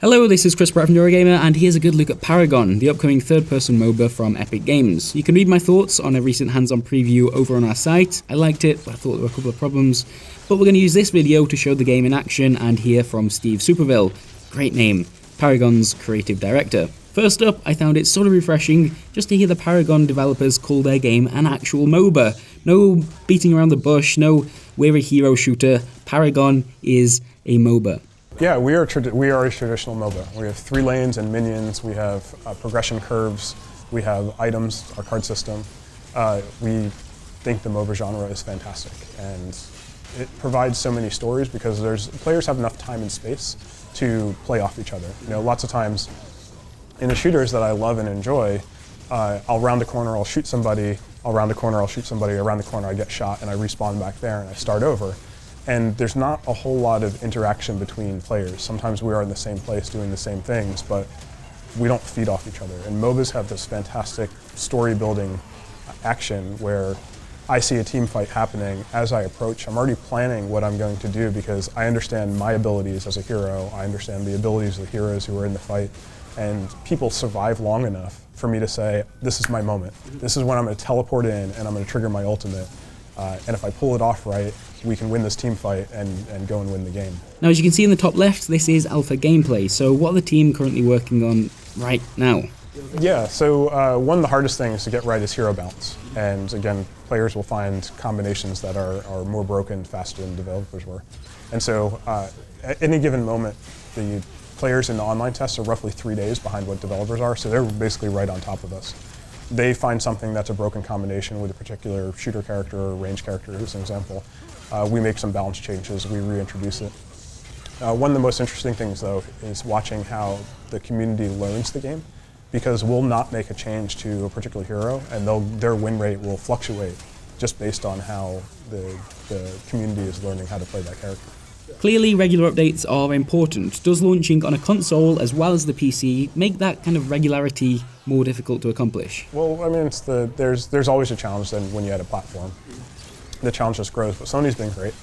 Hello, this is Chris Pratt from Eurogamer, and here's a good look at Paragon, the upcoming third-person MOBA from Epic Games. You can read my thoughts on a recent hands-on preview over on our site. I liked it, but I thought there were a couple of problems. But we're going to use this video to show the game in action and hear from Steve Superville. Great name, Paragon's creative director. First up, I found it sort of refreshing just to hear the Paragon developers call their game an actual MOBA. No beating around the bush, no we're a hero shooter. Paragon is a MOBA. Yeah, we are a traditional MOBA. We have 3 lanes and minions, we have progression curves, we have items, our card system. We think the MOBA genre is fantastic, and it provides so many stories because players have enough time and space to play off each other. You know, lots of times in the shooters that I love and enjoy, I'll round a corner, I'll shoot somebody, I'll round a corner, I'll shoot somebody, around the corner I get shot and I respawn back there and I start over. And there's not a whole lot of interaction between players. Sometimes we are in the same place doing the same things, but we don't feed off each other. And MOBAs have this fantastic story building action where I see a team fight happening. As I approach, I'm already planning what I'm going to do because I understand my abilities as a hero, I understand the abilities of the heroes who are in the fight, and people survive long enough for me to say, this is my moment. This is when I'm going to teleport in and I'm going to trigger my ultimate. And if I pull it off right, we can win this team fight and go and win the game. Now, as you can see in the top left, this is alpha gameplay. So what are the team currently working on right now? Yeah, so one of the hardest things to get right is hero balance. And again, players will find combinations that are more broken faster than developers were. And so at any given moment, the players in the online tests are roughly 3 days behind what developers are, so they're basically right on top of us. They find something that's a broken combination with a particular shooter character or range character, as an example. We make some balance changes, we reintroduce it. One of the most interesting things, though, is watching how the community learns the game, because we'll not make a change to a particular hero, and their win rate will fluctuate just based on how the community is learning how to play that character. Clearly, regular updates are important. Does launching on a console as well as the PC make that kind of regularity more difficult to accomplish? Well, I mean, there's always a challenge then when you add a platform. The challenge just grows, but Sony's been great.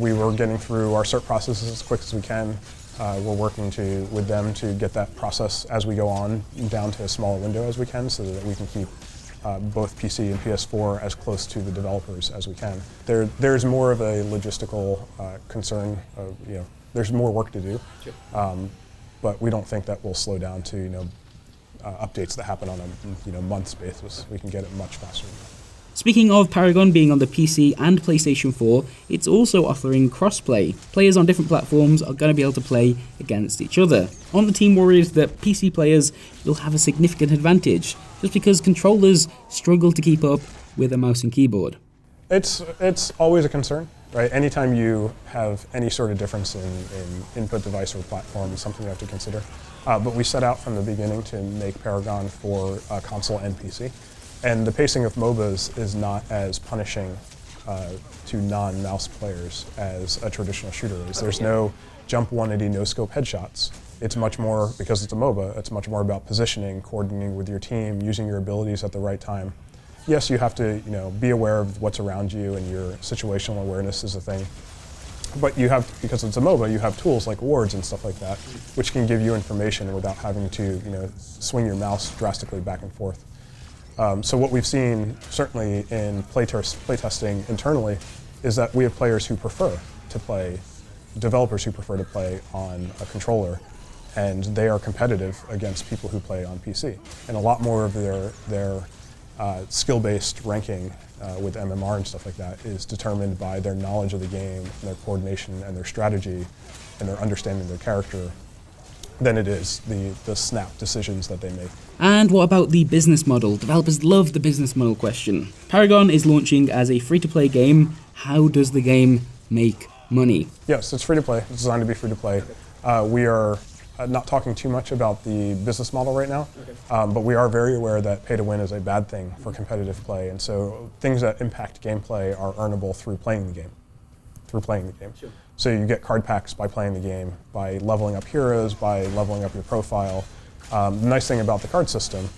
We were getting through our cert processes as quick as we can. We're working with them to get that process as we go on down to a smaller window as we can so that we can keep both PC and PS4 as close to the developers as we can. There's more of a logistical concern. There's more work to do, but we don't think that will slow down to updates that happen on a month's basis. We can get it much faster than that. Speaking of Paragon being on the PC and PlayStation 4, it's also offering crossplay. Players on different platforms are going to be able to play against each other. Aren't the team worried that PC players will have a significant advantage, just because controllers struggle to keep up with a mouse and keyboard? It's always a concern, right? Anytime you have any sort of difference in input device or platform is something you have to consider. But we set out from the beginning to make Paragon for console and PC. And the pacing of MOBAs is not as punishing to non-mouse players as a traditional shooter is. There's no jump 180 no-scope headshots. It's much more, because it's a MOBA, it's much more about positioning, coordinating with your team, using your abilities at the right time. Yes, you have to be aware of what's around you, and your situational awareness is a thing. But you have, because it's a MOBA, you have tools like wards and stuff like that, which can give you information without having to swing your mouse drastically back and forth. So what we've seen, certainly in playtesting internally, is that we have players who prefer to play, developers who prefer to play on a controller, and they are competitive against people who play on PC. And a lot more of their skill-based ranking with MMR and stuff like that is determined by their knowledge of the game, and their coordination, and their strategy, and their understanding of their character, than it is the snap decisions that they make. And what about the business model? Developers love the business model question. Paragon is launching as a free-to-play game. How does the game make money? Yes, it's free-to-play. It's designed to be free-to-play. We are not talking too much about the business model right now, but we are very aware that pay-to-win is a bad thing for competitive play, and so things that impact gameplay are earnable through playing the game. Sure. So you get card packs by playing the game, by leveling up heroes, by leveling up your profile. The nice thing about the card system,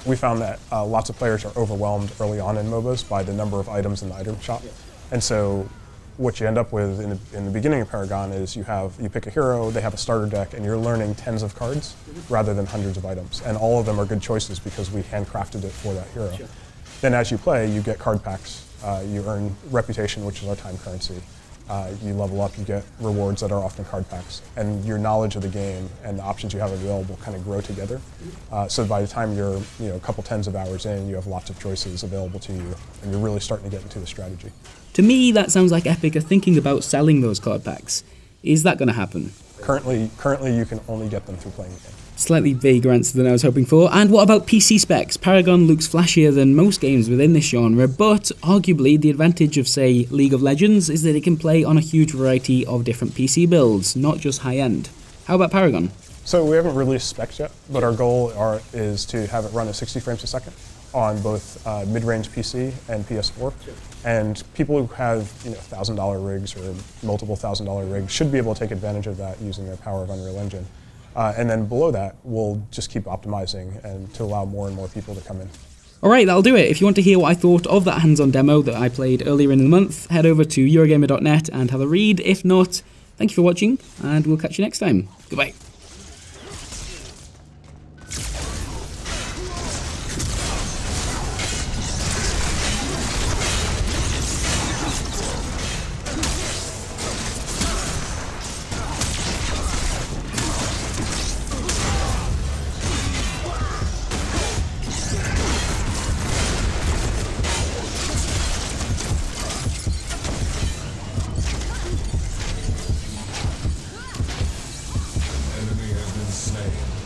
we found that lots of players are overwhelmed early on in MOBAs by the number of items in the item shop. And so what you end up with in the beginning of Paragon is you pick a hero, they have a starter deck, and you're learning tens of cards rather than hundreds of items. And all of them are good choices because we handcrafted it for that hero. Sure. Then as you play, you get card packs. You earn reputation, which is our time currency. You level up, you get rewards that are often card packs. And your knowledge of the game and the options you have available kind of grow together. So by the time you're a couple tens of hours in, you have lots of choices available to you, and you're really starting to get into the strategy. To me, that sounds like Epic are thinking about selling those card packs. Is that going to happen? Currently, you can only get them through playing the game. Slightly vaguer answer than I was hoping for. And what about PC specs? Paragon looks flashier than most games within this genre, but arguably the advantage of, say, League of Legends is that it can play on a huge variety of different PC builds, not just high-end. How about Paragon? So we haven't released specs yet, but our goal is to have it run at 60 frames a second on both mid-range PC and PS4. And people who have $1,000 rigs or multiple $1,000 rigs should be able to take advantage of that using the power of Unreal Engine. And then below that, we'll just keep optimizing and to allow more and more people to come in. Alright, that'll do it. If you want to hear what I thought of that hands-on demo that I played earlier in the month, head over to Eurogamer.net and have a read. If not, thank you for watching, and we'll catch you next time. Goodbye. Enemy has been slain.